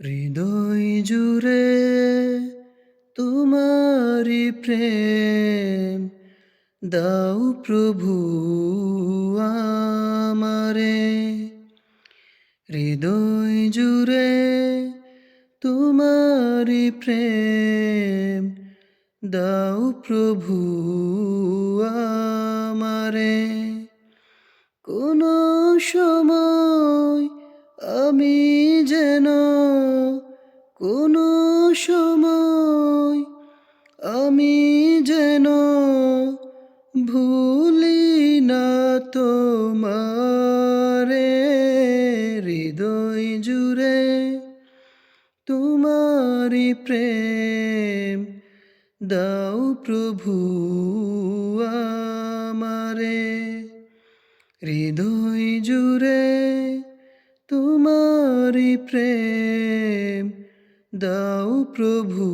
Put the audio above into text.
হৃদয় জুড়ে তোমারি প্রেম দাও প্রভু আমারে। হৃদয় জুড়ে তোমারি প্রেম দাও প্রভু আমারে। কোনো সময় আমি যেন কোনো সময় আমি যেন ভুলি না তোমারে। হৃদয় জুড়ে তোমারি প্রেম দাও প্রভু আমারে। হৃদয় জুড়ে তোমারি প্রেম দাও প্রভু